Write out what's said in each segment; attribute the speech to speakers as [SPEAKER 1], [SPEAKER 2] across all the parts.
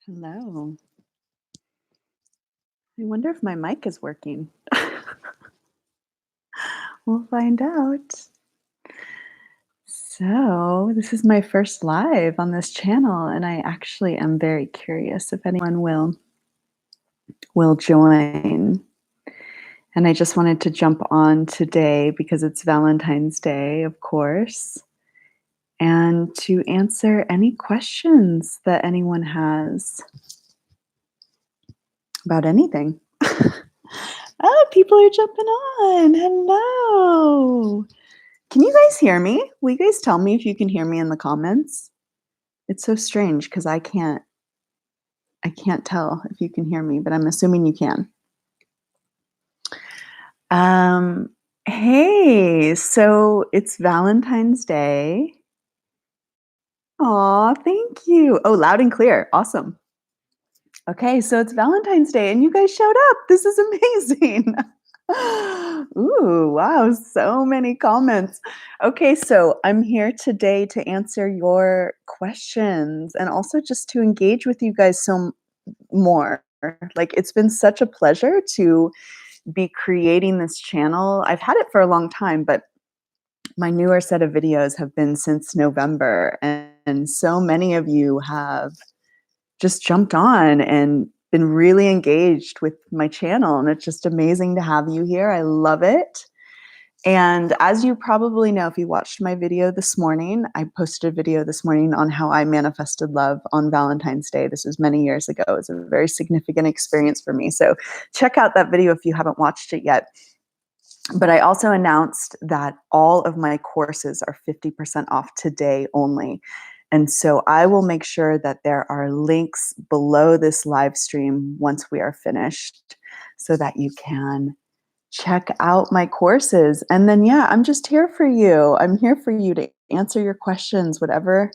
[SPEAKER 1] Hello. I wonder if my mic is working. We'll find out. So, this is my first live on this channel, and I actually am very curious if anyone will join. And I just wanted to jump on today because it's Valentine's Day, of course, and to answer any questions that anyone has about anything. Oh, people are jumping on. Hello. Can you guys hear me? Will you guys tell me if you can hear me in the comments? It's so strange because I can't tell if you can hear me, but I'm assuming you can. Hey, so it's Valentine's Day. Aw, thank you. Oh, loud and clear. Awesome. Okay, so it's Valentine's Day and you guys showed up. This is amazing. Ooh, wow, so many comments. Okay, so I'm here today to answer your questions and also just to engage with you guys more. Like, it's been such a pleasure to be creating this channel. I've had it for a long time, but my newer set of videos have been since November, and so many of you have just jumped on and been really engaged with my channel, and it's just amazing to have you here. I love it. And as you probably know, if you watched my video this morning, I posted a video this morning on how I manifested love on Valentine's Day. This was many years ago. It was a very significant experience for me. So check out that video if you haven't watched it yet. But I also announced that all of my courses are 50% off today only. And so I will make sure that there are links below this live stream once we are finished so that you can check out my courses. And then, yeah, I'm just here for you. I'm here for you to answer your questions, whatever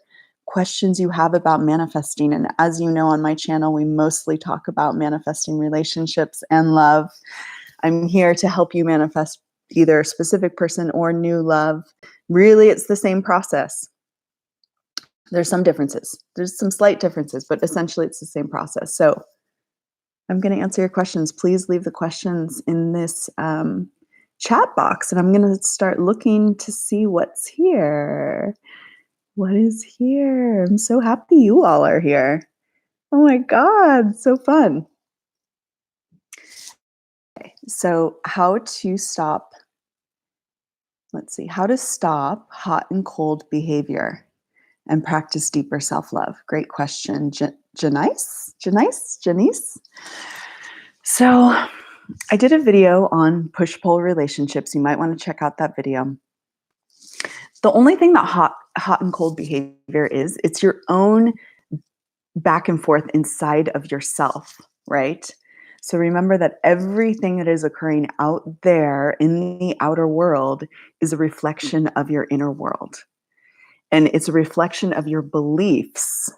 [SPEAKER 1] questions you have about manifesting. And as you know, on my channel, we mostly talk about manifesting relationships and love. I'm here to help you manifest either a specific person or new love. Really, it's the same process. There's some differences. There's some slight differences, but essentially it's the same process. So I'm going to answer your questions. Please leave the questions in this chat box, and I'm going to start looking to see what's here. What is here? I'm so happy you all are here. Oh my God, so fun. Okay, so how to stop hot and cold behavior and practice deeper self-love? Great question, Janice. So I did a video on push-pull relationships. You might want to check out that video. The only thing that hot and cold behavior is, it's your own back and forth inside of yourself, right? So remember that everything that is occurring out there in the outer world is a reflection of your inner world. And it's a reflection of your beliefs.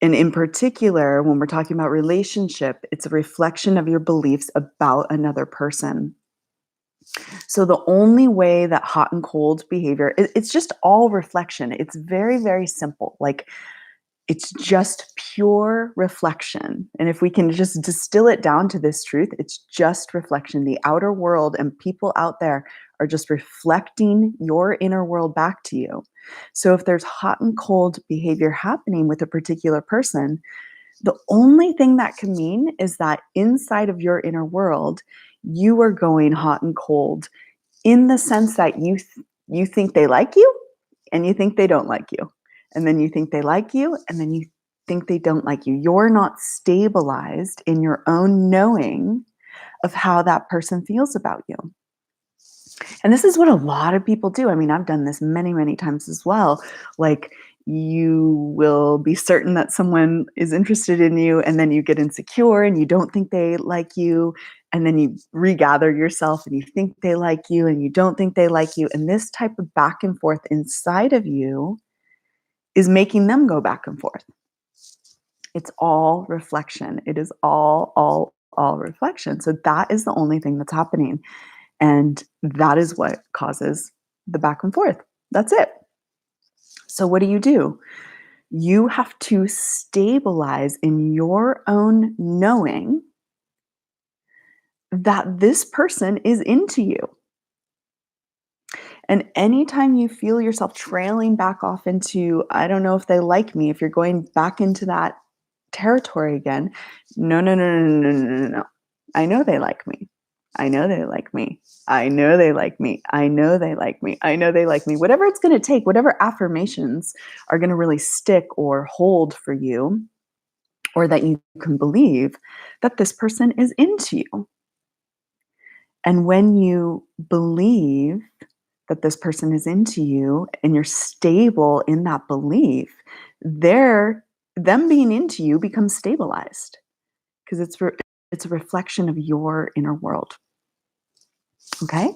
[SPEAKER 1] And in particular, when we're talking about relationship, it's a reflection of your beliefs about another person. So the only way that hot and cold behavior, it's just all reflection. It's very, very simple. Like, it's just pure reflection. And if we can just distill it down to this truth, it's just reflection. The outer world and people out there are just reflecting your inner world back to you. So if there's hot and cold behavior happening with a particular person, the only thing that can mean is that inside of your inner world, you are going hot and cold in the sense that you think they like you and you think they don't like you. And then you think they like you and then you think they don't like you. You're not stabilized in your own knowing of how that person feels about you. And this is what a lot of people do. I mean, I've done this many, many times as well. Like, you will be certain that someone is interested in you, and then you get insecure and you don't think they like you. And then you regather yourself and you think they like you and you don't think they like you. And this type of back and forth inside of you is making them go back and forth. It's all reflection. It is all reflection. So that is the only thing that's happening. And that is what causes the back and forth. That's it. So what do? You have to stabilize in your own knowing that this person is into you. And anytime you feel yourself trailing back off into, I don't know if they like me, if you're going back into that territory again, no, no, no, no, no, no, no, no. I know they like me. I know they like me. I know they like me. I know they like me. I know they like me. Whatever it's going to take, whatever affirmations are going to really stick or hold for you, or that you can believe that this person is into you. And when you believe that this person is into you and you're stable in that belief, them being into you becomes stabilized because it's a reflection of your inner world. Okay?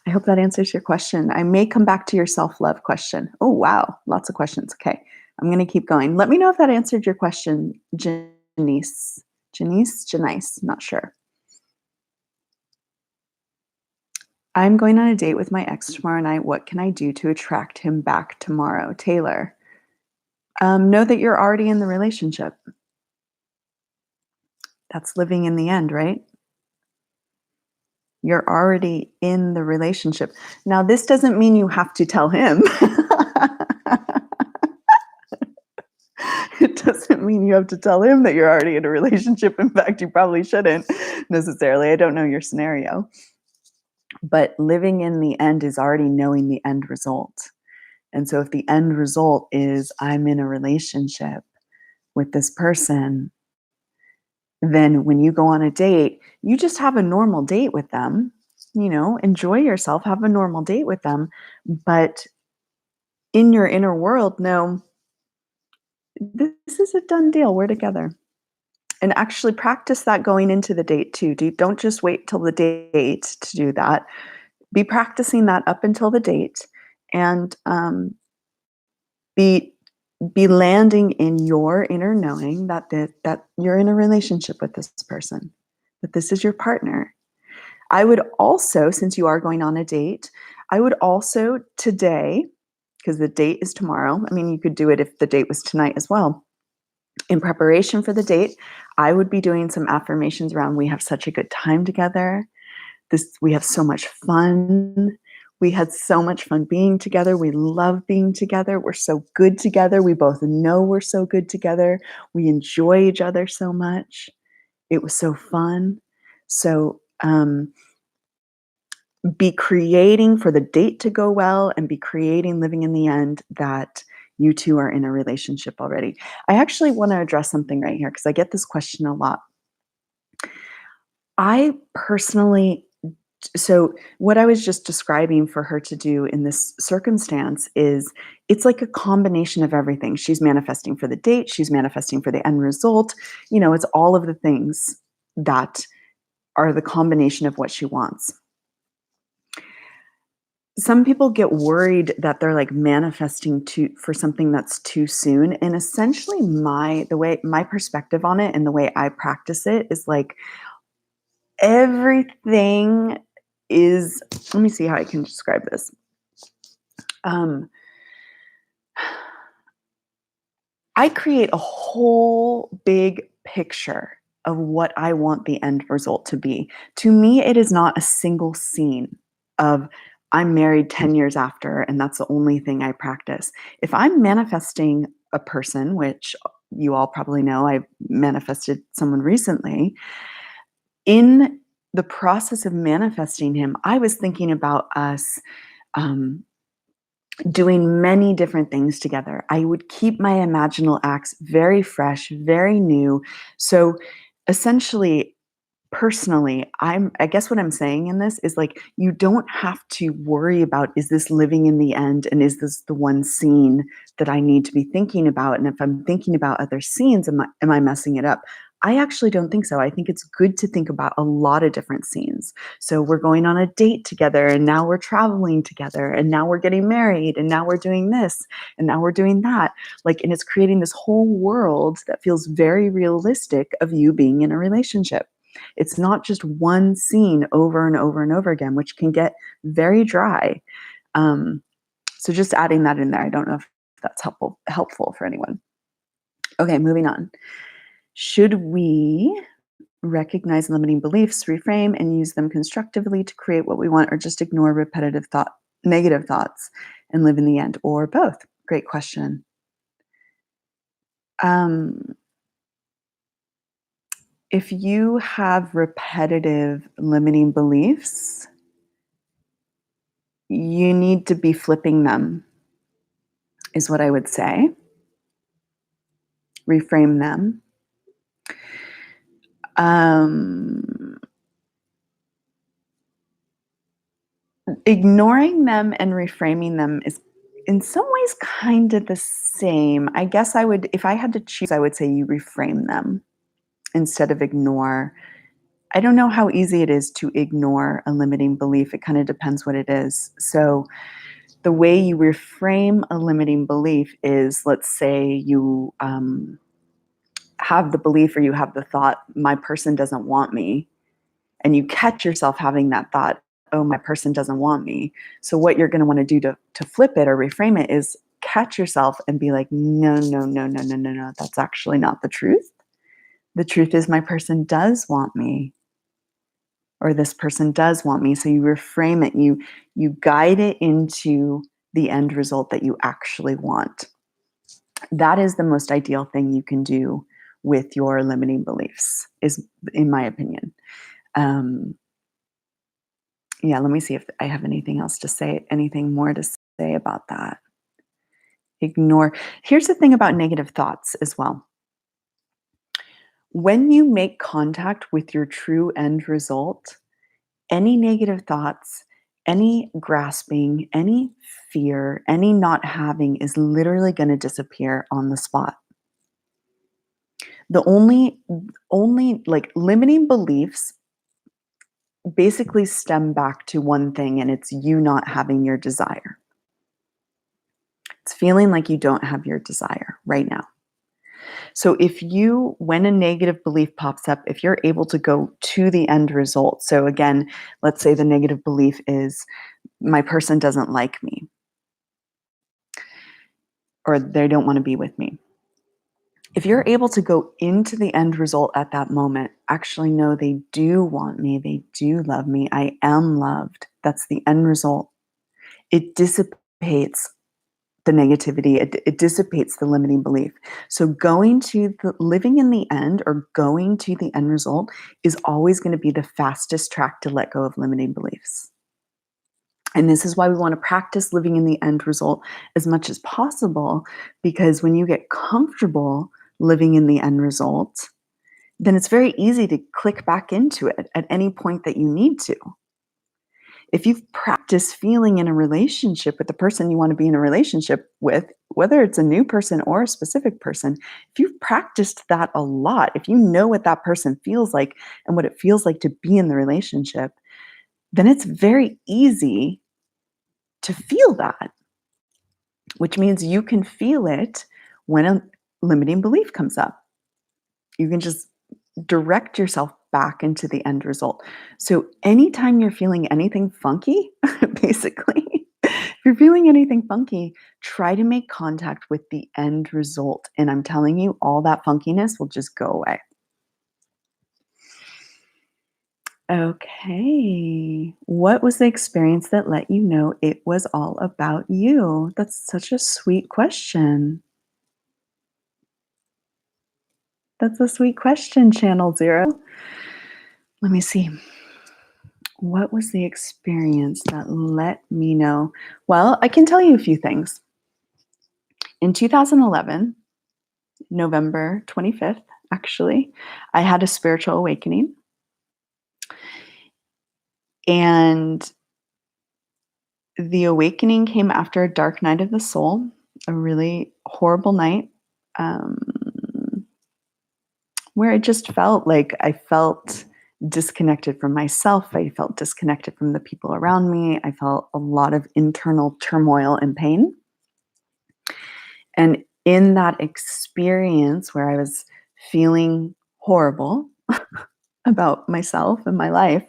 [SPEAKER 1] I hope that answers your question. I may come back to your self-love question. Oh, wow. Lots of questions. Okay. I'm going to keep going. Let me know if that answered your question, Janice. Janice, not sure. I'm going on a date with my ex tomorrow night. What can I do to attract him back tomorrow? Taylor, know that you're already in the relationship. That's living in the end, right? You're already in the relationship. Now, this doesn't mean you have to tell him. It doesn't mean you have to tell him that you're already in a relationship. In fact, you probably shouldn't necessarily. I don't know your scenario. But living in the end is already knowing the end result. And so if the end result is I'm in a relationship with this person, then when you go on a date, you just have a normal date with them, enjoy yourself, have a normal date with them. But in your inner world, no, this is a done deal. We're together. And actually practice that going into the date too. Don't just wait till the date to do that. Be practicing that up until the date, and be landing in your inner knowing that you're in a relationship with this person, that this is your partner. I would also, since you are going on a date, I would also today, because the date is tomorrow. I mean, you could do it if the date was tonight as well. In preparation for the date, I would be doing some affirmations around we have such a good time together. We have so much fun. We had so much fun being together. We love being together. We're so good together. We both know we're so good together. We enjoy each other so much. It was so fun. So be creating for the date to go well, and be creating living in the end that you two are in a relationship already. I actually want to address something right here because I get this question a lot. I personally So what I was just describing for her to do in this circumstance is it's like a combination of everything. She's manifesting for the date, she's manifesting for the end result. It's all of the things that are the combination of what she wants. Some people get worried that they're like manifesting for something that's too soon. And essentially my perspective on it and the way I practice it is like everything is, let me see how I can describe this. I create a whole big picture of what I want the end result to be. To me, it is not a single scene of I'm married 10 years after, and that's the only thing I practice. If I'm manifesting a person, which you all probably know, I manifested someone recently, in the process of manifesting him, I was thinking about us doing many different things together. I would keep my imaginal acts very fresh, very new. So essentially, personally, I guess what I'm saying in this is like, you don't have to worry about, is this living in the end? And is this the one scene that I need to be thinking about? And if I'm thinking about other scenes, am I messing it up? I actually don't think so. I think it's good to think about a lot of different scenes. So we're going on a date together, and now we're traveling together, and now we're getting married, and now we're doing this, and now we're doing that. And it's creating this whole world that feels very realistic of you being in a relationship. It's not just one scene over and over and over again, which can get very dry. So just adding that in there. I don't know if that's helpful for anyone. Okay, moving on. Should we recognize limiting beliefs, reframe, and use them constructively to create what we want, or just ignore negative thoughts, and live in the end, or both? Great question. Um, if you have repetitive limiting beliefs, you need to be flipping them, is what I would say. Reframe them. Um, Ignoring them and reframing them is in some ways kind of the same. I guess I would, if I had to choose, I would say you reframe them instead of ignore. I don't know how easy it is to ignore a limiting belief. It kind of depends what it is. So, the way you reframe a limiting belief is, let's say you have the belief or you have the thought, my person doesn't want me, and you catch yourself having that thought, oh, my person doesn't want me. So what you're going to want to do to flip it or reframe it is catch yourself and be like, no, no, no, no, no, no, no. That's actually not the truth. The truth is my person does want me, or this person does want me. So you reframe it, you guide it into the end result that you actually want. That is the most ideal thing you can do with your limiting beliefs, is in my opinion. Um, yeah, let me see if I have anything else to say, anything more to say about that. Ignore. Here's the thing about negative thoughts as well. When you make contact with your true end result, any negative thoughts, any grasping, any fear, any not having is literally going to disappear on the spot. The only like limiting beliefs basically stem back to one thing, and it's you not having your desire. It's feeling like you don't have your desire right now. So when a negative belief pops up, if you're able to go to the end result. So again, let's say the negative belief is my person doesn't like me, or they don't want to be with me. If you're able to go into the end result at that moment, actually know they do want me, they do love me, I am loved. That's the end result. It dissipates the negativity, it dissipates the limiting belief. So living in the end, or going to the end result, is always going to be the fastest track to let go of limiting beliefs. And this is why we want to practice living in the end result as much as possible, because when you get comfortable living in the end result, then it's very easy to click back into it at any point that you need to. If you've practiced feeling in a relationship with the person you want to be in a relationship with, whether it's a new person or a specific person, if you've practiced that a lot, if you know what that person feels like and what it feels like to be in the relationship, then it's very easy to feel that, which means you can feel it when a limiting belief comes up. You can just direct yourself back into the end result. So anytime you're feeling anything funky, basically, if you're feeling anything funky, try to make contact with the end result. And I'm telling you, all that funkiness will just go away. Okay. What was the experience that let you know it was all about you? That's such a sweet question. That's a sweet question, Channel Zero. Let me see. What was the experience that let me know? Well, I can tell you a few things. In 2011, November 25th, actually, I had a spiritual awakening. And the awakening came after a dark night of the soul, a really horrible night, um, where I just felt like I felt disconnected from myself. I felt disconnected from the people around me. I felt a lot of internal turmoil and pain. And in that experience where I was feeling horrible about myself and my life,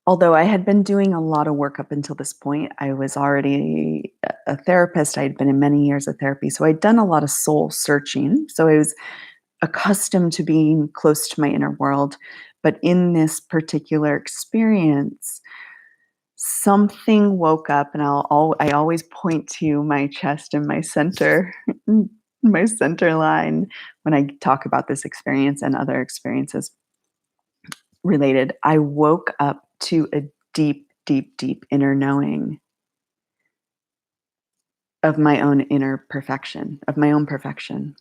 [SPEAKER 1] Although I had been doing a lot of work up until this point, I was already a therapist. I had been in many years of therapy. So I'd done a lot of soul searching. So I was accustomed to being close to my inner world. But in this particular experience, something woke up, and I always point to my chest and my center, my center line when I talk about this experience and other experiences related. I woke up to a deep, deep, deep inner knowing of my own inner perfection, of my own perfection.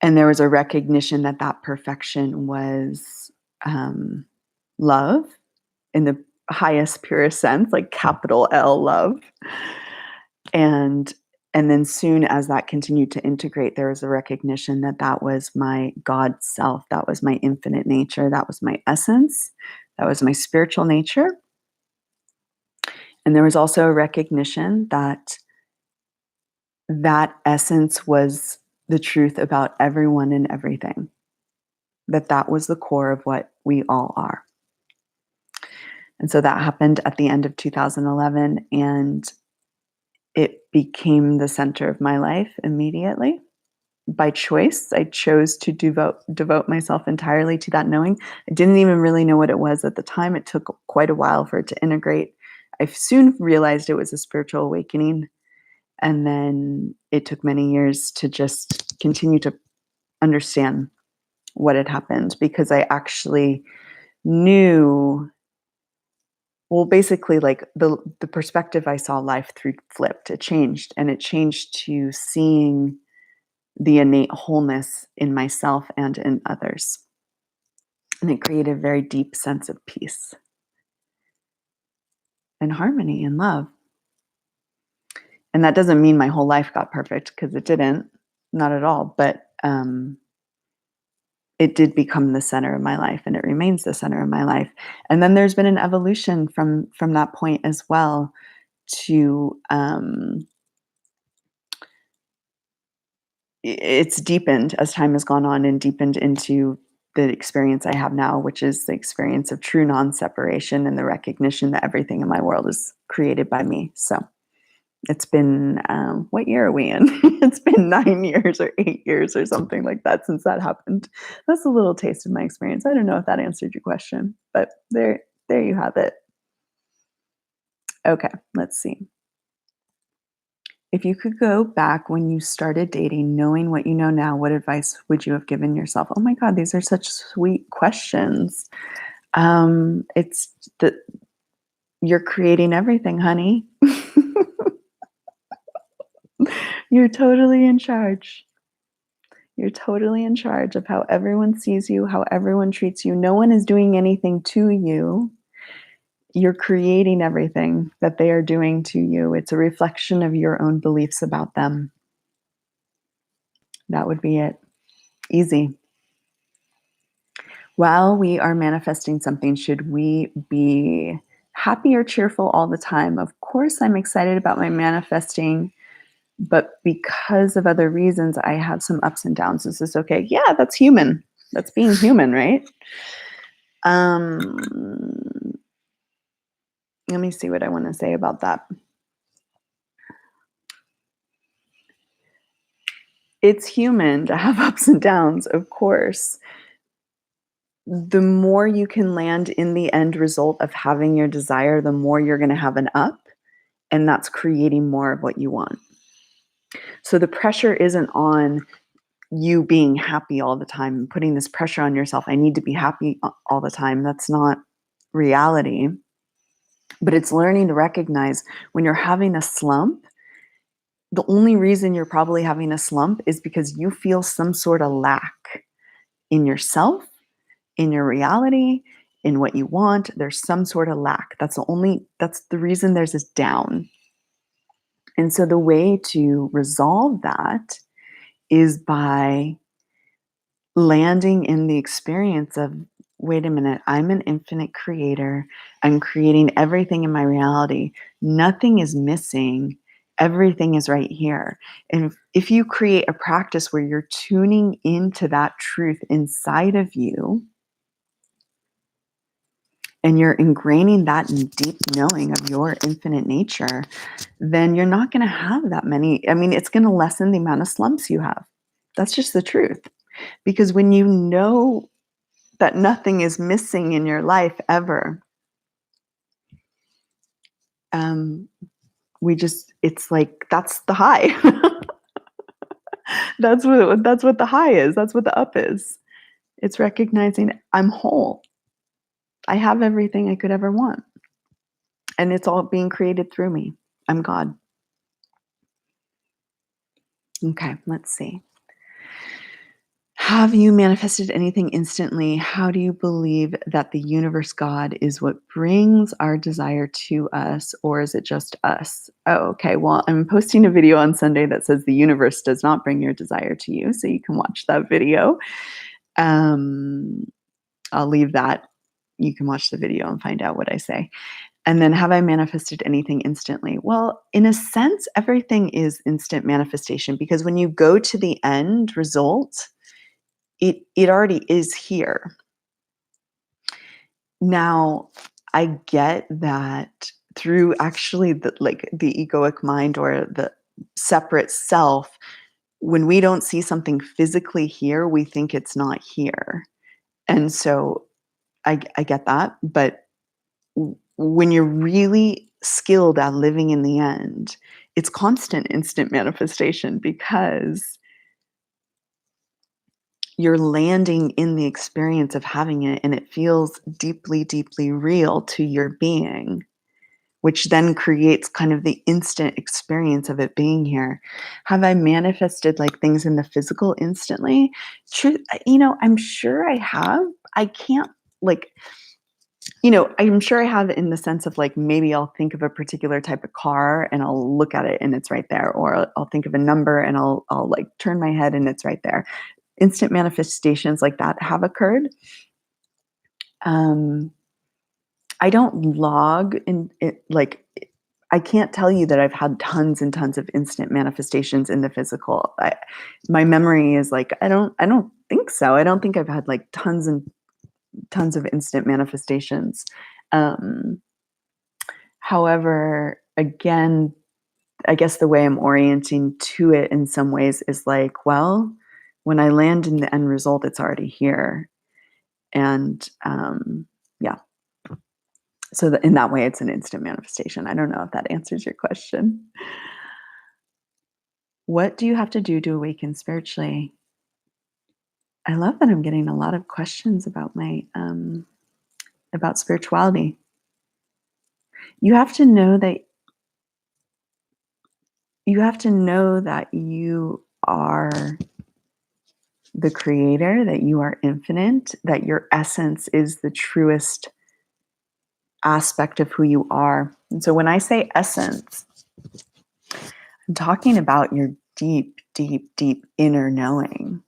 [SPEAKER 1] And there was a recognition that that perfection was um, love in the highest, purest sense, like capital L love. And and then soon as that continued to integrate, there was a recognition that that was my God self, that was my infinite nature, that was my essence, that was my spiritual nature. And there was also a recognition that that essence was the truth about everyone and everything, that that was the core of what we all are. And so that happened at the end of 2011, and it became the center of my life immediately. By choice, I chose to devote myself entirely to that knowing. I didn't even really know what it was at the time. It took quite a while for it to integrate. I soon realized it was a spiritual awakening, and then it took many years to just continue to understand what had happened, because I actually knew, well, basically, like the perspective I saw life through flipped. It changed, and it changed to seeing the innate wholeness in myself and in others. And it created a very deep sense of peace and harmony and love. And that doesn't mean my whole life got perfect, because it didn't, not at all. But it did become the center of my life, and it remains the center of my life. And then there's been an evolution from that point as well to it's deepened as time has gone on, and deepened into the experience I have now, which is the experience of true non-separation and the recognition that everything in my world is created by me. So it's been, what year are we in? It's been 9 years or 8 years or something like that since that happened. That's a little taste of my experience. I don't know if that answered your question, but there you have it. Okay, let's see. If you could go back when you started dating, knowing what you know now, what advice would you have given yourself? Oh my God, these are such sweet questions. It's that you're creating everything, honey. You're totally in charge. You're totally in charge of how everyone sees you, how everyone treats you. No one is doing anything to you. You're creating everything that they are doing to you. It's a reflection of your own beliefs about them. That would be it. Easy. While we are manifesting something, should we be happy or cheerful all the time? Of course, I'm excited about my manifesting, but because of other reasons, I have some ups and downs. Is this okay? Yeah, that's human. That's being human, right? Let me see what I want to say about that. It's human to have ups and downs, of course. The more you can land in the end result of having your desire, the more you're going to have an up, and that's creating more of what you want. So the pressure isn't on you being happy all the time and putting this pressure on yourself. I need to be happy all the time. That's not reality. But it's learning to recognize when you're having a slump, the only reason you're probably having a slump is because you feel some sort of lack in yourself, in your reality, in what you want. There's some sort of lack. That's the reason there's this down. And so the way to resolve that is by landing in the experience of, wait a minute, I'm an infinite creator. I'm creating everything in my reality. Nothing is missing. Everything is right here. And if you create a practice where you're tuning into that truth inside of you, and you're ingraining that in deep knowing of your infinite nature, then you're not going to have that many. I mean, it's going to lessen the amount of slumps you have. That's just the truth. Because when you know that nothing is missing in your life ever, it's like, that's the high. That's what the high is. That's what the up is. It's recognizing I'm whole. I have everything I could ever want. And it's all being created through me. I'm God. Okay, let's see. Have you manifested anything instantly? How do you believe that the universe God is what brings our desire to us, or is it just us? Oh, okay. Well, I'm posting a video on Sunday that says the universe does not bring your desire to you, so you can watch that video. I'll leave that. You can watch the video and find out what I say. And then, have I manifested anything instantly? Well, in a sense, everything is instant manifestation, because when you go to the end result, it already is here. Now, I get that through actually the egoic mind or the separate self, when we don't see something physically here, we think it's not here. And so I get that. But when you're really skilled at living in the end, it's constant instant manifestation, because you're landing in the experience of having it, and it feels deeply, deeply real to your being, which then creates kind of the instant experience of it being here. Have I manifested like things in the physical instantly? Truth, I'm sure I have. I can't like, I'm sure I have, in the sense of like, maybe I'll think of a particular type of car and I'll look at it and it's right there, or I'll think of a number and I'll like turn my head and it's right there. Instant manifestations like that have occurred. I don't log in it, like, I can't tell you that I've had tons and tons of instant manifestations in the physical. My memory is like, I don't think so. I don't think I've had like tons and tons of instant manifestations. However, again, I guess the way I'm orienting to it in some ways is like, well, when I land in the end result, it's already here. And yeah. So in that way, it's an instant manifestation. I don't know if that answers your question. What do you have to do to awaken spiritually? I love that I'm getting a lot of questions about my about spirituality. You have to know that you are the creator, that you are infinite, that your essence is the truest aspect of who you are. And so when I say essence, I'm talking about your deep, deep, deep inner knowing.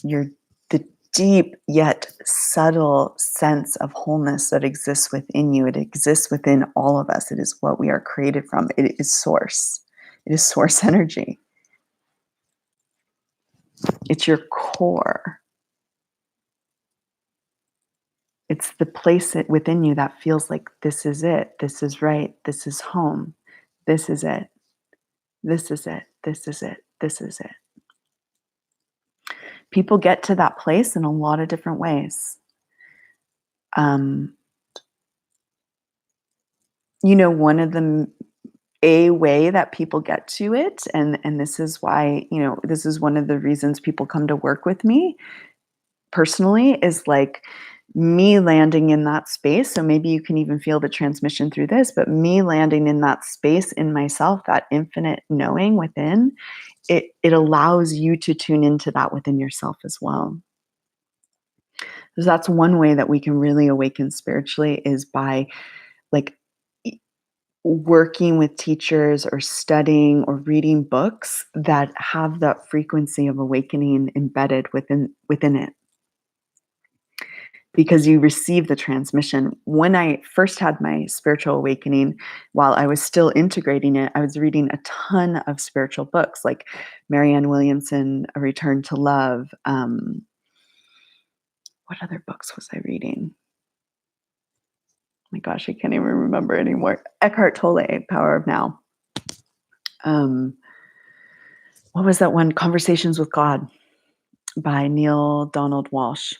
[SPEAKER 1] The deep yet subtle sense of wholeness that exists within you. It exists within all of us. It is what we are created from. It is source. It is source energy. It's your core. It's the place within you that feels like this is it. This is right. This is home. This is it. This is it. This is it. This is it. People get to that place in a lot of different ways. One of a way that people get to it, and this is why, this is one of the reasons people come to work with me personally, is like me landing in that space. So maybe you can even feel the transmission through this, but me landing in that space in myself, that infinite knowing within, it allows you to tune into that within yourself as well. So that's one way that we can really awaken spiritually, is by like working with teachers or studying or reading books that have that frequency of awakening embedded within it, because you receive the transmission. When I first had my spiritual awakening, while I was still integrating it, I was reading a ton of spiritual books like Marianne Williamson, A Return to Love, What other books was I reading? My gosh, I can't even remember anymore. Eckhart Tolle, Power of Now. What was that one? Conversations with God by Neil Donald Walsh.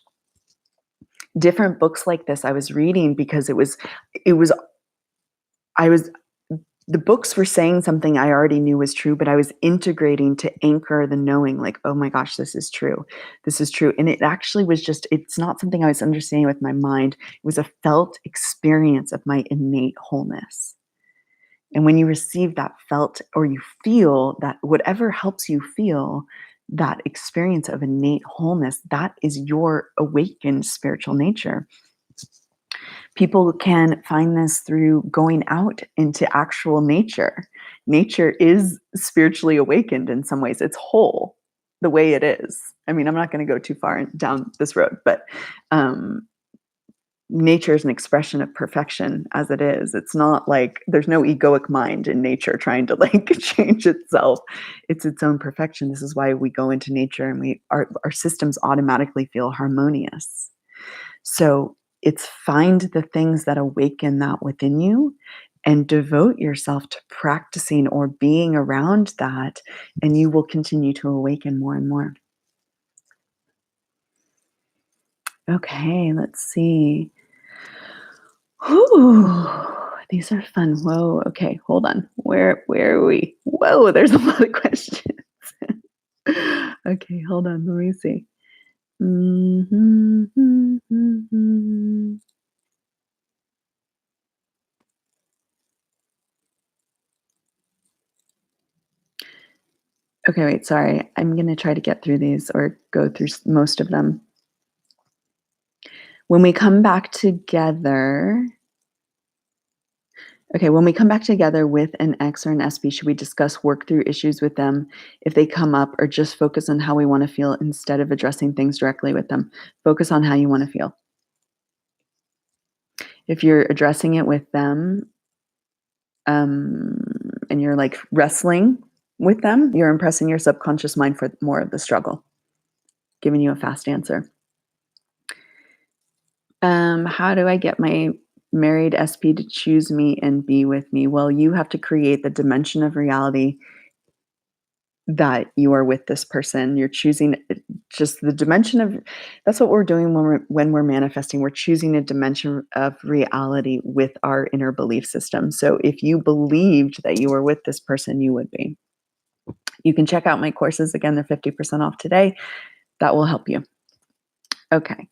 [SPEAKER 1] Different books like this I was reading because I was the books were saying something I already knew was true, but I was integrating to anchor the knowing, like, oh my gosh, this is true. This is true. And it actually was it's not something I was understanding with my mind. It was a felt experience of my innate wholeness. And when you receive that felt, or you feel that, whatever helps you feel that experience of innate wholeness, that is your awakened spiritual nature. People can find this through going out into actual nature. Nature is spiritually awakened in some ways. It's whole the way it is. I mean, I'm not going to go too far down this road, but nature is an expression of perfection as it is. It's not like there's no egoic mind in nature trying to like change itself. It's its own perfection. This is why we go into nature and our systems automatically feel harmonious. So it's find the things that awaken that within you and devote yourself to practicing or being around that, and you will continue to awaken more and more. Okay, let's see. Whew, these are fun. Whoa, okay, hold on. Where are we? Whoa, there's a lot of questions. Okay, hold on. Let me see. Mhm. Okay, wait, sorry. I'm going to try to get through these or go through most of them. When we come back together, when we come back together with an X or an SP, should we discuss, work through issues with them if they come up, or just focus on how we want to feel instead of addressing things directly with them? Focus on how you want to feel. If you're addressing it with them, and you're like wrestling with them, you're impressing your subconscious mind for more of the struggle, giving you a fast answer. How do I get my married SP to choose me and be with me? Well, you have to create the dimension of reality that you are with this person. You're choosing just the dimension of, that's what we're doing when we're manifesting. We're choosing a dimension of reality with our inner belief system. So if you believed that you were with this person, you would be. You can check out my courses. Again, they're 50% off today. That will help you. Okay.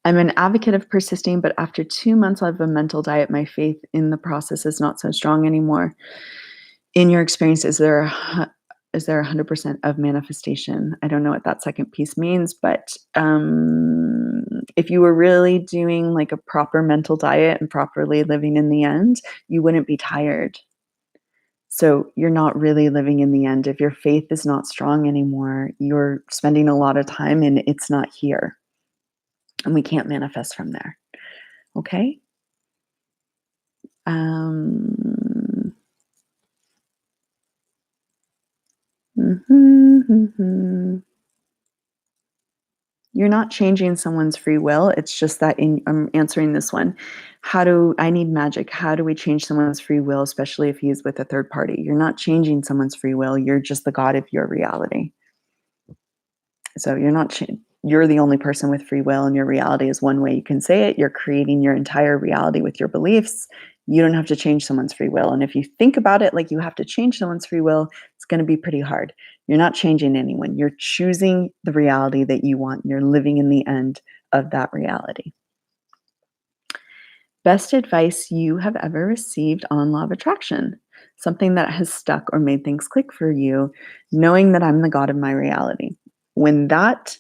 [SPEAKER 1] I'm an advocate of persisting, but after 2 months of a mental diet, my faith in the process is not so strong anymore. In your experience, is there 100% of manifestation? I don't know what that second piece means, but if you were really doing like a proper mental diet and properly living in the end, you wouldn't be tired. So you're not really living in the end. If your faith is not strong anymore, you're spending a lot of time and it's not here. And we can't manifest from there. Okay? Mhm. You're not changing someone's free will. It's just that I'm answering this one. I need magic. How do we change someone's free will, especially if he's with a third party? You're not changing someone's free will. You're just the God of your reality. So you're the only person with free will, and your reality is one way you can say it. You're creating your entire reality with your beliefs. You don't have to change someone's free will. And if you think about it like you have to change someone's free will, it's going to be pretty hard. You're not changing anyone. You're choosing the reality that you want. You're living in the end of that reality. Best advice you have ever received on law of attraction? Something that has stuck or made things click for you, knowing that I'm the God of my reality. When that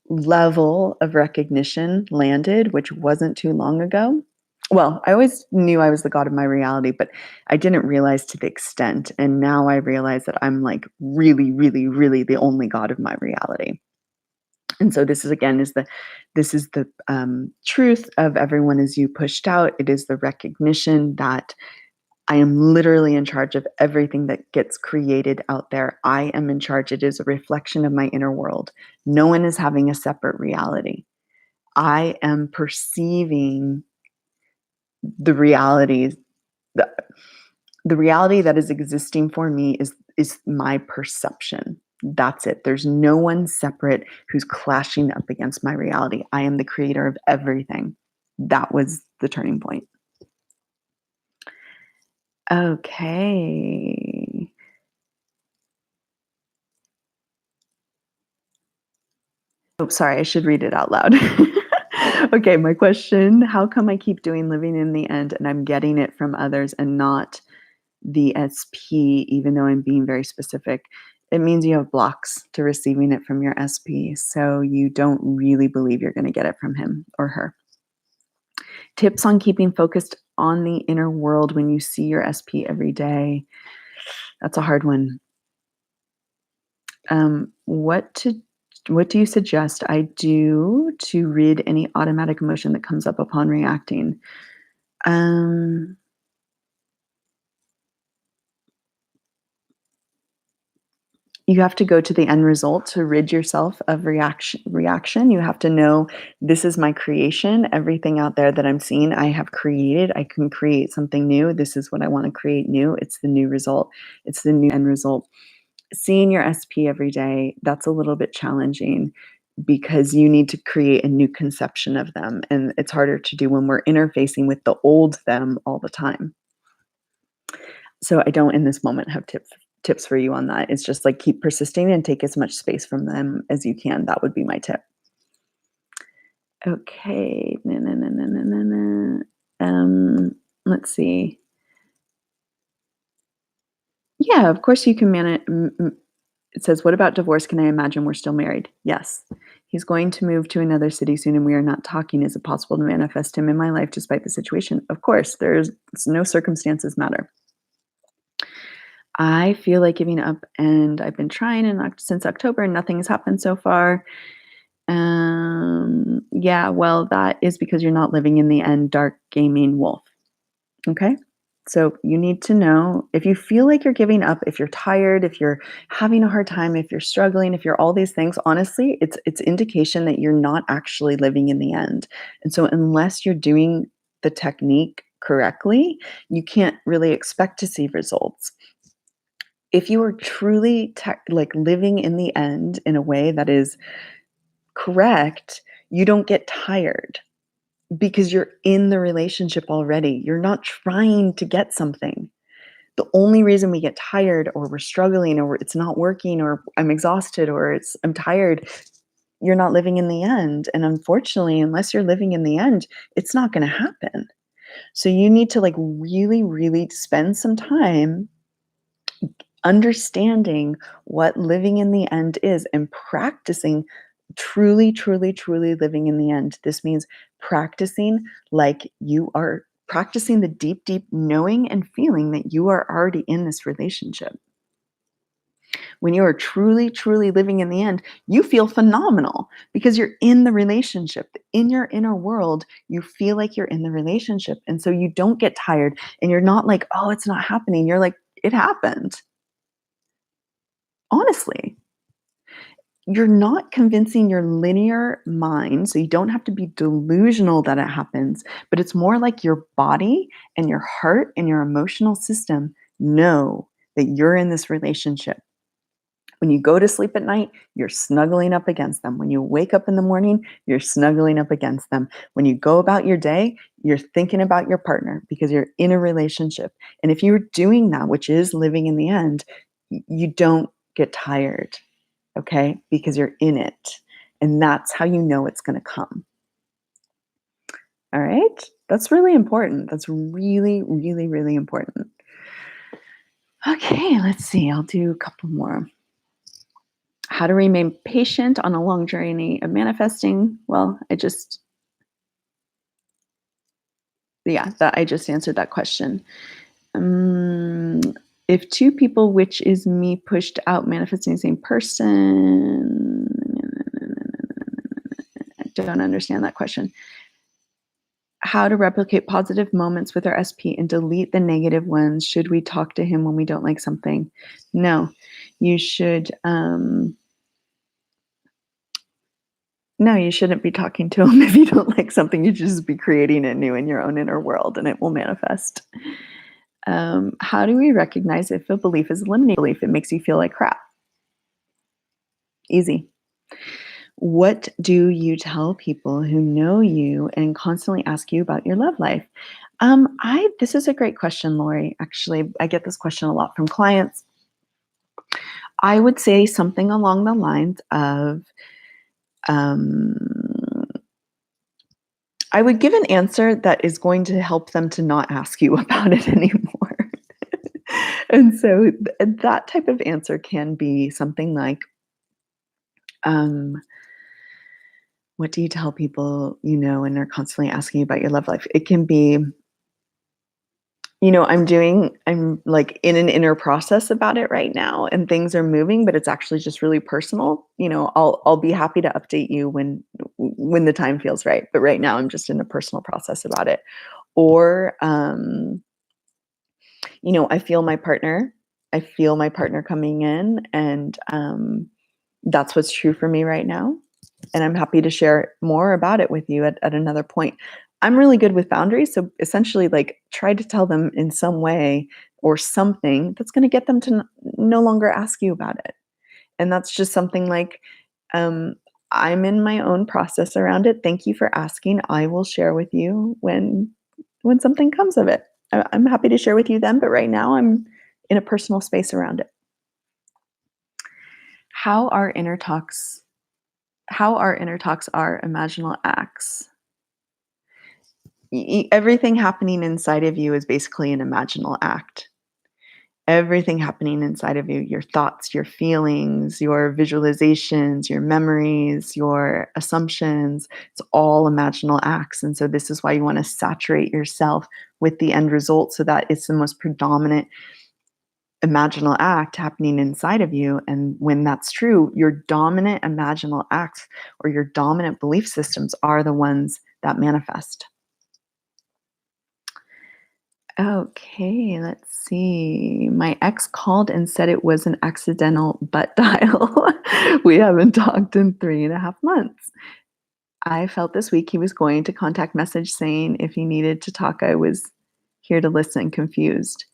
[SPEAKER 1] level of recognition landed, which wasn't too long ago, well, I always knew I was the God of my reality, but I didn't realize to the extent. And now I realize that I'm like really, really, really the only God of my reality. And so this is the truth of everyone is you pushed out. It is the recognition that I am literally in charge of everything that gets created out there. I am in charge. It is a reflection of my inner world. No one is having a separate reality. I am perceiving the realities. The, the reality that is existing for me is my perception. That's it. There's no one separate who's clashing up against my reality. I am the creator of everything. That was the turning point. Okay. Oh, sorry, I should read it out loud. Okay, my question, how come I keep doing living in the end and I'm getting it from others and not the SP, even though I'm being very specific? It means you have blocks to receiving it from your SP, so you don't really believe you're going to get it from him or her. Tips on keeping focused on the inner world when you see your SP every day. That's a hard one. What do you suggest I do to rid any automatic emotion that comes up upon reacting? Um, you have to go to the end result to rid yourself of reaction. You have to know, this is my creation. Everything out there that I'm seeing, I have created. I can create something new. This is what I want to create new. It's the new result. It's the new end result. Seeing your SP every day, that's a little bit challenging because you need to create a new conception of them. And it's harder to do when we're interfacing with the old them all the time. So I don't in this moment have tips for you on that. It's just like keep persisting and take as much space from them as you can. That would be my tip. Okay. Na, na, na, na, na, na, na. Let's see. Yeah, of course you can manage. It says, what about divorce? Can I imagine we're still married? Yes. He's going to move to another city soon and we are not talking. Is it possible to manifest him in my life despite the situation? Of course, there's no circumstances matter. I feel like giving up and I've been trying since October and nothing has happened so far. Yeah, well, that is because you're not living in the end, dark gaming wolf. Okay. So you need to know if you feel like you're giving up, if you're tired, if you're having a hard time, if you're struggling, if you're all these things, honestly, it's indication that you're not actually living in the end. And so unless you're doing the technique correctly, you can't really expect to see results. If you are truly like living in the end in a way that is correct, you don't get tired because you're in the relationship already. You're not trying to get something. The only reason we get tired or we're struggling or it's not working or I'm exhausted or I'm tired, you're not living in the end. And unfortunately, unless you're living in the end, it's not going to happen. So you need to like really, really spend some time understanding what living in the end is and practicing truly, truly, truly living in the end. This means practicing like you are practicing the deep, deep knowing and feeling that you are already in this relationship. When you are truly, truly living in the end, you feel phenomenal because you're in the relationship. In your inner world, you feel like you're in the relationship. And so you don't get tired and you're not like, oh, it's not happening. You're like, it happened. Honestly, you're not convincing your linear mind, so you don't have to be delusional that it happens, but it's more like your body and your heart and your emotional system know that you're in this relationship. When you go to sleep at night, you're snuggling up against them. When you wake up in the morning, you're snuggling up against them. When you go about your day, you're thinking about your partner because you're in a relationship. And if you're doing that, which is living in the end, you don't get tired, okay? Because you're in it. And that's how you know it's going to come. All right? That's really important. That's really, really, really important. Okay, let's see. I'll do a couple more. How to remain patient on a long journey of manifesting. Well, I just answered that question. If two people, which is me, pushed out manifesting the same person, I don't understand that question. how to replicate positive moments with our SP and delete the negative ones. Should we talk to him when we don't like something? No, you should. No, you shouldn't be talking to him if you don't like something. You should just be creating it new in your own inner world, and it will manifest. How do we recognize if a belief is a limiting belief? It makes you feel like crap. Easy. What do you tell people who know you and constantly ask you about your love life? This is a great question, Lori. Actually, I get this question a lot from clients. I would say something along the lines of, I would give an answer that is going to help them to not ask you about it anymore. And so that type of answer can be something like, what do you tell people, and they're constantly asking you about your love life? It can be, I'm like in an inner process about it right now and things are moving, but it's actually just really personal. I'll be happy to update you when the time feels right. But right now I'm just in a personal process about it. Or, I feel my partner. I feel my partner coming in, and that's what's true for me right now. And I'm happy to share more about it with you at another point. I'm really good with boundaries. So essentially, like, try to tell them in some way or something that's going to get them to no longer ask you about it. And that's just something like, um, I'm in my own process around it. Thank you for asking. I will share with you when something comes of it. I'm happy to share with you then, but right now I'm in a personal space around it. How our inner talks are imaginal acts. Everything happening inside of you is basically an imaginal act. Everything happening inside of you, your thoughts, your feelings, your visualizations, your memories, your assumptions, it's all imaginal acts. And so this is why you want to saturate yourself with the end result so that it's the most predominant imaginal act happening inside of you. And when that's true, your dominant imaginal acts or your dominant belief systems are the ones that manifest. Okay, let's see. My ex called and said it was an accidental butt dial. We haven't talked in 3.5 months. I felt this week he was going to contact message saying if he needed to talk, I was here to listen, confused.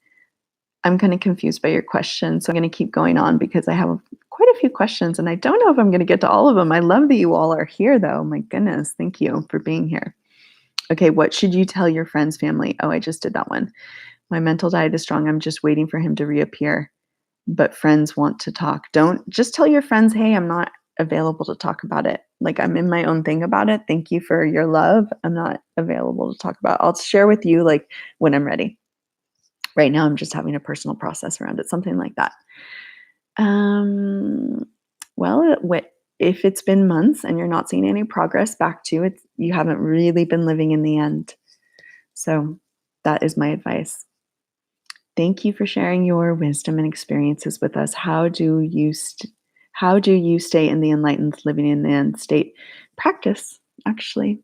[SPEAKER 1] I'm kind of confused by your question, so I'm going to keep going on because I have quite a few questions and I don't know if I'm going to get to all of them. I love that you all are here, though. My goodness, thank you for being here. Okay, what should you tell your friend's family? Oh, I just did that one. My mental diet is strong. I'm just waiting for him to reappear. But friends want to talk. Don't just tell your friends, hey, I'm not available to talk about it. Like, I'm in my own thing about it. Thank you for your love. I'm not available to talk about it. I'll share with you like when I'm ready. Right now, I'm just having a personal process around it, something like that. Well, if it's been months and you're not seeing any progress back to it, you haven't really been living in the end. So that is my advice. Thank you for sharing your wisdom and experiences with us. How do you stay in the enlightened, living in the end state? Practice, actually.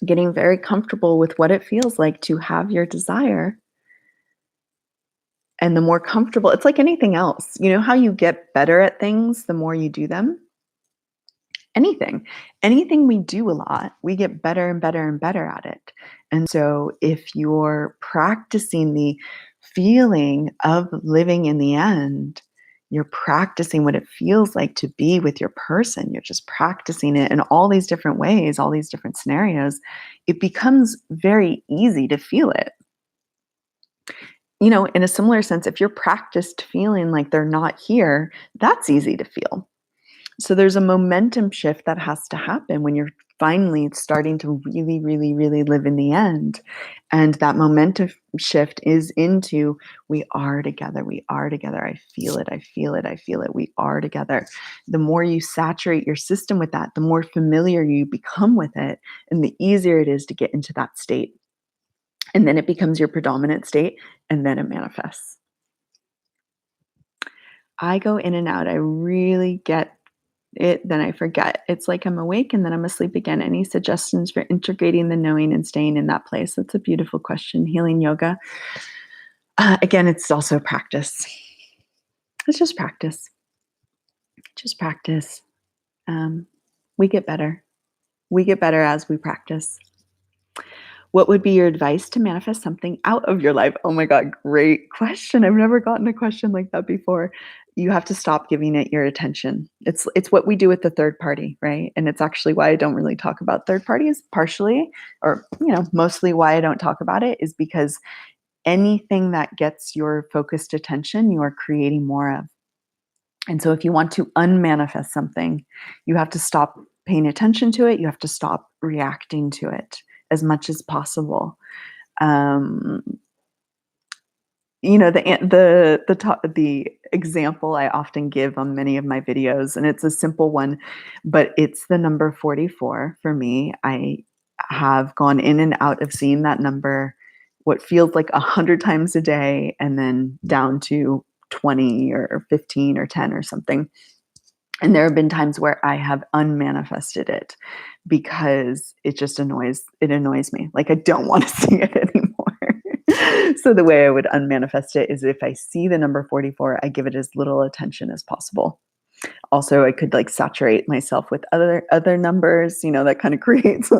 [SPEAKER 1] Getting very comfortable with what it feels like to have your desire. And the more comfortable, it's like anything else. You know how you get better at things the more you do them? Anything we do a lot, we get better and better and better at it. And so if you're practicing the feeling of living in the end, you're practicing what it feels like to be with your person. You're just practicing it in all these different ways, all these different scenarios. It becomes very easy to feel it. In a similar sense, if you're practiced feeling like they're not here, that's easy to feel. So there's a momentum shift that has to happen when you're finally starting to really, really, really live in the end. And that momentum shift is into we are together. We are together. I feel it. I feel it. I feel it. We are together. The more you saturate your system with that, the more familiar you become with it, and the easier it is to get into that state. And then it becomes your predominant state, and then it manifests. I go in and out. I really get Then I forget. It's like I'm awake and then I'm asleep again. Any suggestions for integrating the knowing and staying in that place? That's a beautiful question. Healing yoga. Again, it's also practice. It's just practice. Just practice. Um, we get better. We get better as we practice. What would be your advice to manifest something out of your life? Oh my God, great question. I've never gotten a question like that before. You have to stop giving it your attention. It's what we do with the third party, right? And it's actually why I don't really talk about third parties, partially, or mostly why I don't talk about it is because anything that gets your focused attention, you are creating more of. And so if you want to unmanifest something, you have to stop paying attention to it. You have to stop reacting to it as much as possible. Um, the example I often give on many of my videos, and it's a simple one, but it's the number 44 for me. I have gone in and out of seeing that number, what feels like 100 times a day, and then down to 20 or 15 or 10 or something. And there have been times where I have unmanifested it because it annoys me. Like I don't want to see it anymore. So the way I would unmanifest it is if I see the number 44, I give it as little attention as possible. Also, I could like saturate myself with other numbers, that kind of creates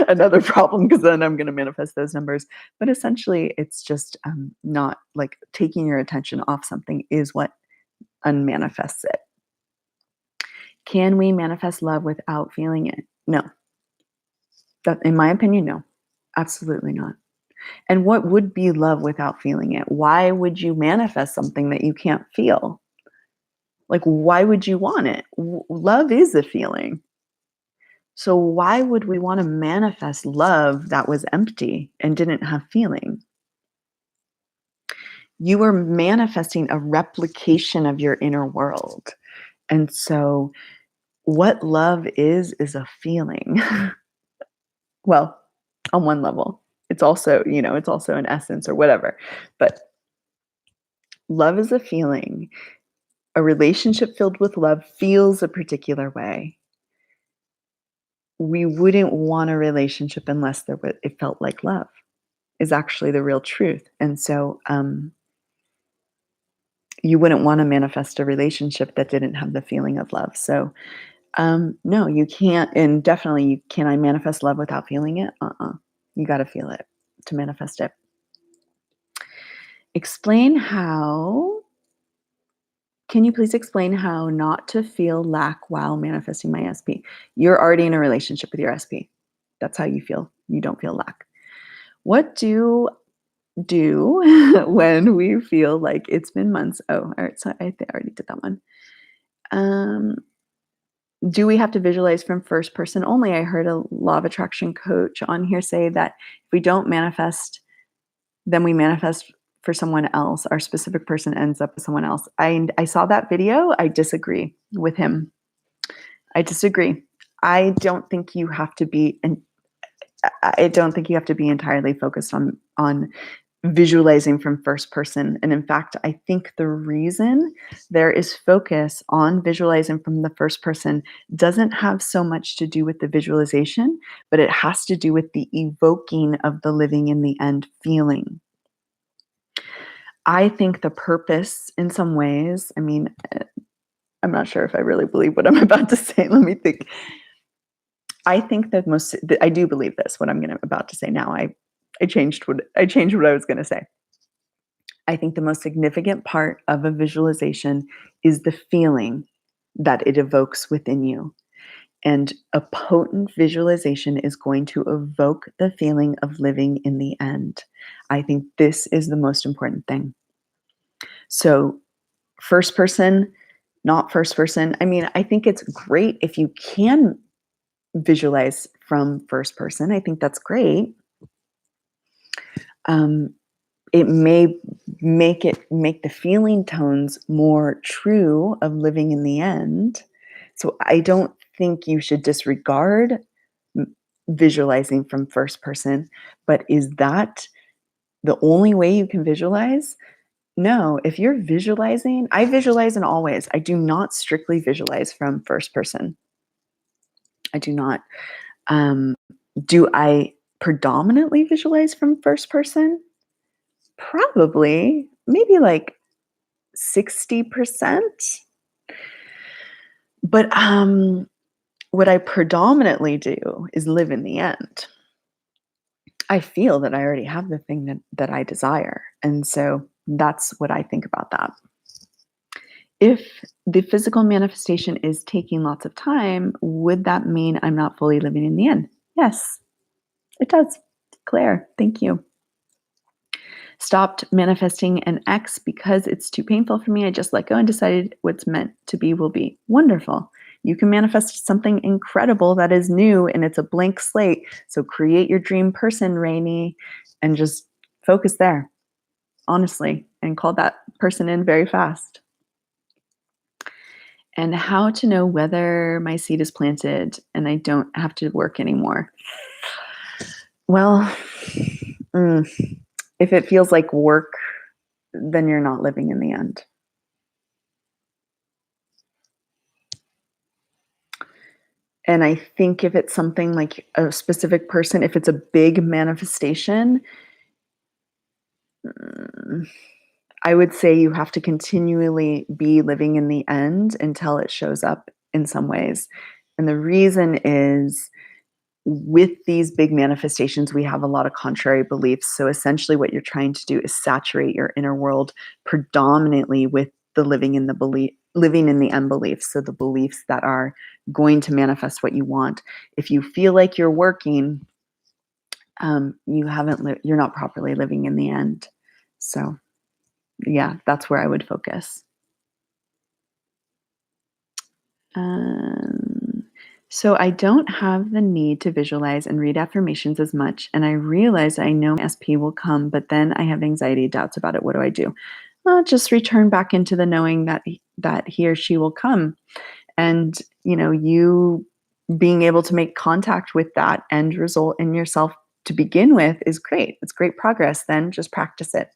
[SPEAKER 1] another problem because then I'm going to manifest those numbers. But essentially, it's just not like taking your attention off something is what unmanifests it. Can we manifest love without feeling it? No. In my opinion, no. Absolutely not. And what would be love without feeling it? Why would you manifest something that you can't feel? Like, why would you want it? Love is a feeling. So why would we want to manifest love that was empty and didn't have feeling? You are manifesting a replication of your inner world. And so what love is a feeling. Well, on one level. It's also, it's also an essence or whatever. But love is a feeling. A relationship filled with love feels a particular way. We wouldn't want a relationship unless it felt like love, is actually the real truth. And so you wouldn't want to manifest a relationship that didn't have the feeling of love. So no, you can't. And definitely, can I manifest love without feeling it? You got to feel it to manifest it. Can you please explain how not to feel lack while manifesting my SP? You're already in a relationship with your SP. That's how you feel. You don't feel lack. What do when we feel like it's been months? Oh, all right. So I already did that one. Do we have to visualize from first person only? I heard a law of attraction coach on here say that if we don't manifest, then we manifest for someone else. Our specific person ends up with someone else. I saw that video. I disagree with him. I disagree. I don't think you have to be, and I don't think you have to be entirely focused on visualizing from first person. And in fact, I think the reason there is focus on visualizing from the first person doesn't have so much to do with the visualization, but it has to do with the evoking of the living in the end feeling. I think the purpose in some ways, I'm not sure if I really believe what I'm about to say. Let me think. I think that I do believe this, what I'm about to say now. I changed what I was going to say. I think the most significant part of a visualization is the feeling that it evokes within you. And a potent visualization is going to evoke the feeling of living in the end. I think this is the most important thing. So, first person, not first person. I think it's great if you can visualize from first person. I think that's great. It may make the feeling tones more true of living in the end. So I don't think you should disregard visualizing from first person, but is that the only way you can visualize? No, if you're visualizing, I visualize in all ways. I do not strictly visualize from first person. I do not. Um, do I predominantly visualize from first person? Probably, maybe like 60%. But what I predominantly do is live in the end. I feel that I already have the thing that I desire. And so that's what I think about that. If the physical manifestation is taking lots of time, would that mean I'm not fully living in the end? Yes, it does. Claire, thank you. Stopped manifesting an ex because it's too painful for me. I just let go and decided what's meant to be will be. Wonderful. You can manifest something incredible that is new and it's a blank slate. So create your dream person, Rainey, and just focus there, honestly, and call that person in very fast. And how to know whether my seed is planted and I don't have to work anymore. Well, if it feels like work, then you're not living in the end. And I think if it's something like a specific person, if it's a big manifestation, I would say you have to continually be living in the end until it shows up in some ways. And the reason is with these big manifestations, we have a lot of contrary beliefs. So essentially, what you're trying to do is saturate your inner world predominantly with the living in the unbeliefs. So the beliefs that are going to manifest what you want. If you feel like you're working, you're not properly living in the end. So yeah, that's where I would focus. Um, so I don't have the need to visualize and read affirmations as much, and I realize I know my SP will come, but then I have anxiety, doubts about it. What do I do? Just return back into the knowing that he or she will come, and you being able to make contact with that end result in yourself to begin with is great. It's great progress. Then just practice it.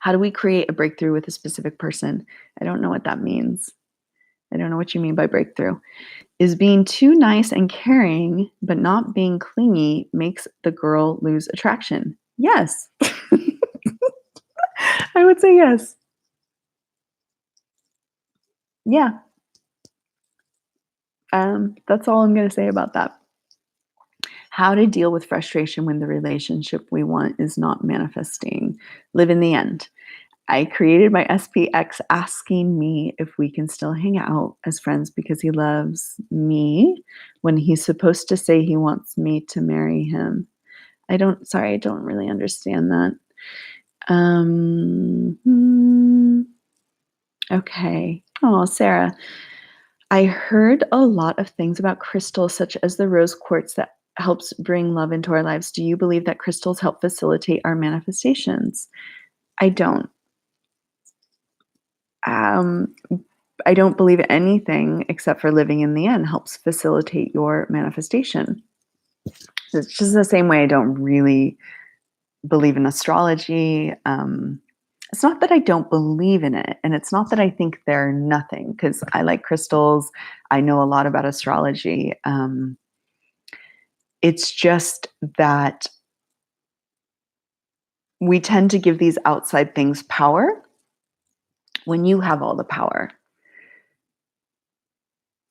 [SPEAKER 1] How do we create a breakthrough with a specific person? I don't know what that means. I don't know what you mean by breakthrough. Is being too nice and caring, but not being clingy makes the girl lose attraction? Yes. I would say yes. Yeah. That's all I'm going to say about that. How to deal with frustration when the relationship we want is not manifesting. Live in the end. I created my SPX asking me if we can still hang out as friends because he loves me when he's supposed to say he wants me to marry him. I don't really understand that. Okay. Oh, Sarah, I heard a lot of things about crystals, such as the rose quartz that helps bring love into our lives. Do you believe that crystals help facilitate our manifestations? I don't. Um, I don't believe anything except for living in the end helps facilitate your manifestation. It's just the same way I don't really believe in astrology. It's not that I don't believe in it, and it's not that I think they're nothing, because I like crystals. I know a lot about astrology. It's just that we tend to give these outside things power when you have all the power.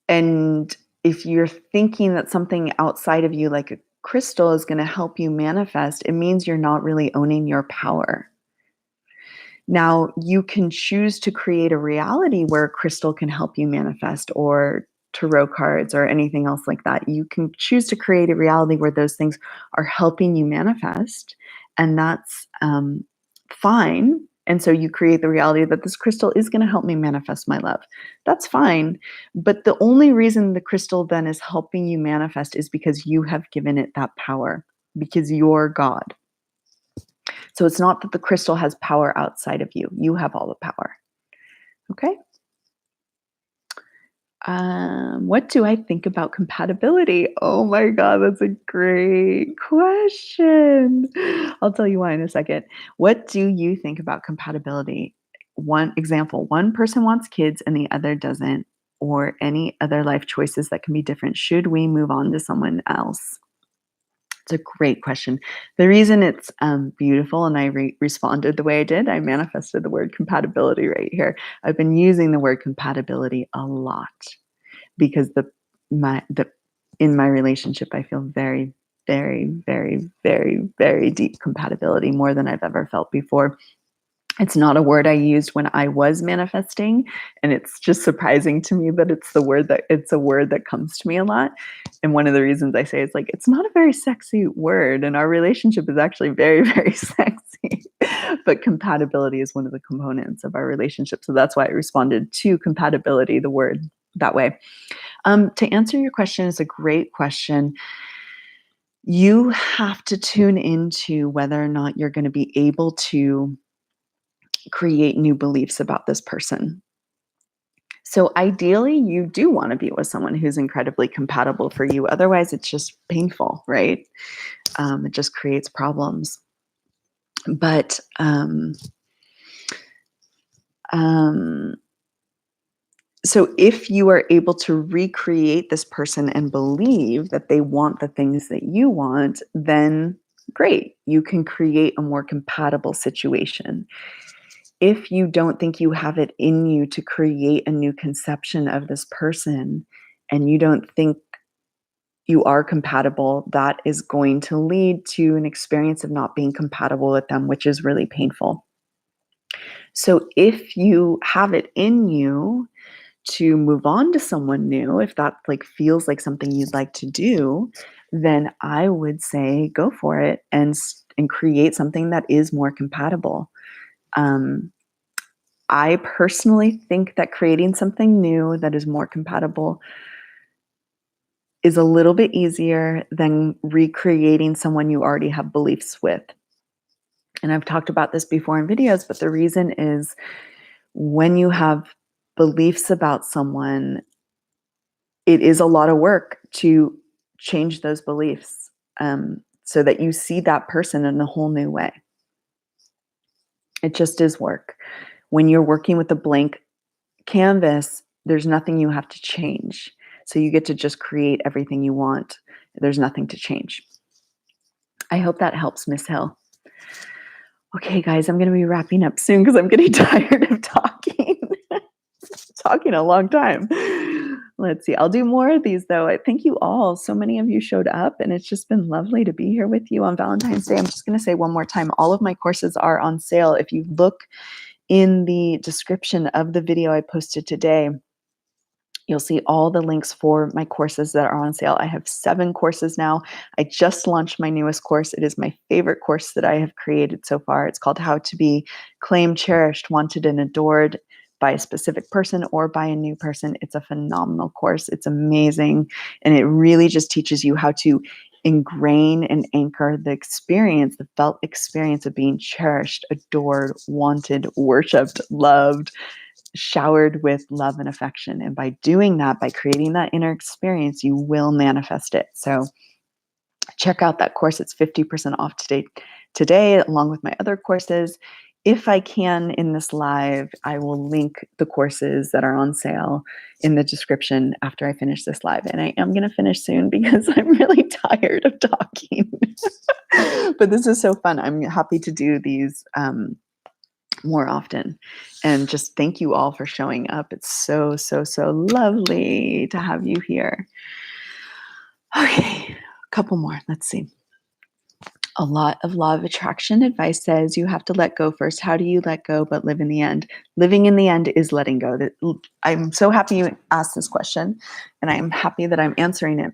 [SPEAKER 1] And if you're thinking that something outside of you, like a crystal, is going to help you manifest, it means you're not really owning your power. Now, you can choose to create a reality where a crystal can help you manifest, or tarot cards, or anything else like that. You can choose to create a reality where those things are helping you manifest, and that's fine. And so you create the reality that this crystal is going to help me manifest my love. That's fine. But the only reason the crystal then is helping you manifest is because you have given it that power, because you're God. So it's not that the crystal has power outside of you. You have all the power. Okay? What do I think about compatibility? Oh my God, that's a great question. I'll tell you why in a second. What do you think about compatibility? One example, one person wants kids and the other doesn't, or any other life choices that can be different. Should we move on to someone else? It's a great question. The reason it's beautiful and I responded the way I did, I manifested the word compatibility right here. I've been using the word compatibility a lot because the in my relationship I feel very, very, very, very, very deep compatibility, more than I've ever felt before. It's not a word I used when I was manifesting, and it's just surprising to me that it's a word that comes to me a lot. And one of the reasons I say it's like it's not a very sexy word, and our relationship is actually very, very sexy. But compatibility is one of the components of our relationship, so that's why I responded to compatibility, the word, that way. To answer your question, is a great question. You have to tune into whether or not you're going to be able to create new beliefs about this person. So ideally, you do want to be with someone who's incredibly compatible for you. Otherwise, it's just painful, right? It just creates problems. But um, so if you are able to recreate this person and believe that they want the things that you want, then great. You can create a more compatible situation. If you don't think you have it in you to create a new conception of this person and you don't think you are compatible, that is going to lead to an experience of not being compatible with them, which is really painful. So if you have it in you to move on to someone new, if that like feels like something you'd like to do, then I would say go for it and create something that is more compatible. Um, I personally think that creating something new that is more compatible is a little bit easier than recreating someone you already have beliefs with. And I've talked about this before in videos, but the reason is when you have beliefs about someone, it is a lot of work to change those beliefs so that you see that person in a whole new way. It just is work. When you're working with a blank canvas, there's nothing you have to change. So you get to just create everything you want. There's nothing to change. I hope that helps, Miss Hill. Okay, guys, I'm going to be wrapping up soon because I'm getting tired of talking. Talking a long time. Let's see. I'll do more of these though. I thank you all. So many of you showed up and it's just been lovely to be here with you on Valentine's Day. I'm just going to say one more time, all of my courses are on sale. If you look in the description of the video I posted today, you'll see all the links for my courses that are on sale. I have 7 courses now. I just launched my newest course. It is my favorite course that I have created so far. It's called How to Be Claimed, Cherished, Wanted, and Adored by a specific person or by a new person. It's a phenomenal course. It's amazing. And it really just teaches you how to ingrain and anchor the experience, the felt experience of being cherished, adored, wanted, worshiped, loved, showered with love and affection. And by doing that, by creating that inner experience, you will manifest it. So check out that course. It's 50% off today, along with my other courses. If I can in this live, I will link the courses that are on sale in the description after I finish this live. And I am going to finish soon because I'm really tired of talking. But this is so fun. I'm happy to do these more often. And just thank you all for showing up. It's so, so, so lovely to have you here. Okay, a couple more. Let's see. A lot of law of attraction advice says you have to let go first. How do you let go but live in the end? Living in the end is letting go. I'm so happy you asked this question, and I'm happy that I'm answering it.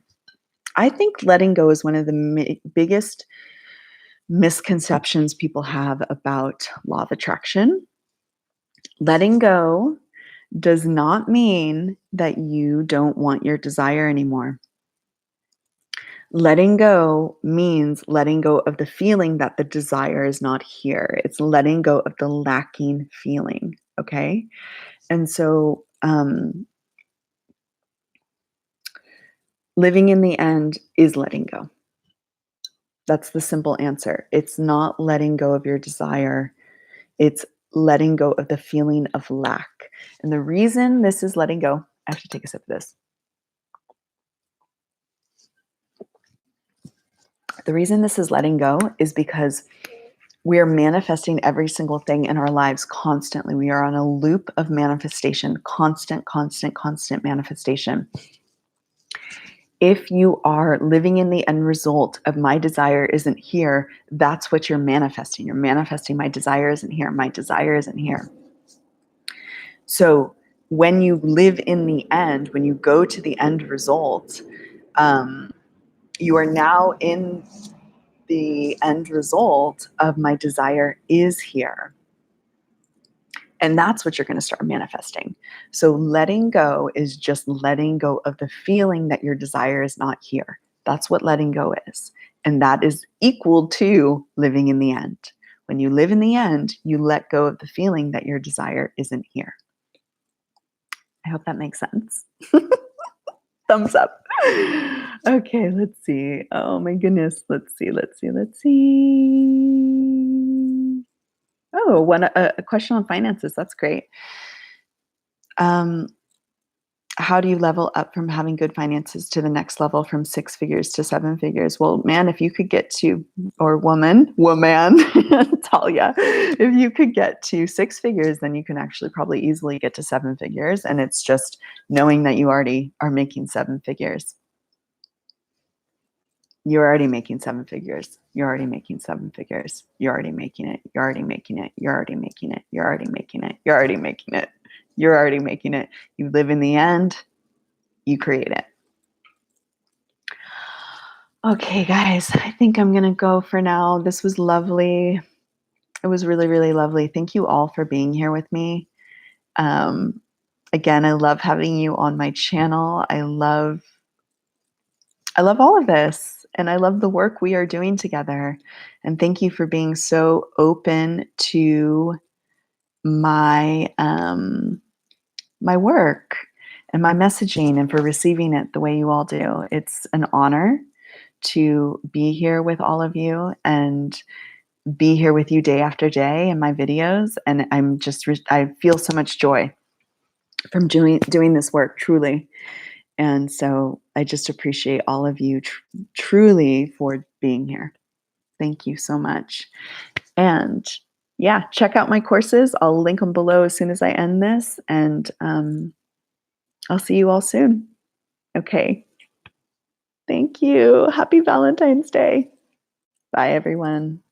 [SPEAKER 1] I think letting go is one of the biggest misconceptions people have about law of attraction. Letting go does not mean that you don't want your desire anymore. Letting go means letting go of the feeling that the desire is not here. It's letting go of the lacking feeling. Okay. And so Living in the end is letting go. That's the simple answer. It's not letting go of your desire. It's letting go of the feeling of lack. And the reason this is letting go, I have to take a sip of this. The reason this is letting go is because we are manifesting every single thing in our lives constantly. We are on a loop of manifestation, constant manifestation. If you are living in the end result of my desire isn't here, that's what you're manifesting. You're manifesting my desire isn't here. My desire isn't here. So when you live in the end, when you go to the end result, you are now in the end result of my desire is here. And that's what you're going to start manifesting. So letting go is just letting go of the feeling that your desire is not here. That's what letting go is. And that is equal to living in the end. When you live in the end, you let go of the feeling that your desire isn't here. I hope that makes sense. Thumbs up. Okay, let's see. Oh my goodness. Let's see. Oh, a question on finances. That's great. How do you level up from having good finances to the next level from 6 figures to 7 figures? Well, man, if you could get to, or woman, Talia, if you could get to 6 figures, then you can actually probably easily get to 7 figures. And it's just knowing that you already are making 7 figures. You're already making 7 figures. You're already making 7 figures. You're already making it. You're already making it. You're already making it. You're already making it. You're already making it. You're already making it. You live in the end. You create it. Okay, guys, I think I'm going to go for now. This was lovely. It was really, really lovely. Thank you all for being here with me. Again, I love having you on my channel. I love all of this, and I love the work we are doing together. And thank you for being so open to my my work and my messaging, and for receiving it the way you all do. It's an honor to be here with all of you and be here with you day after day in my videos. And I'm just, I feel so much joy from doing this work, truly. And so I just appreciate all of you truly for being here. Thank you so much. And yeah, check out my courses. I'll link them below as soon as I end this. And I'll see you all soon. Okay. Thank you. Happy Valentine's Day. Bye, everyone.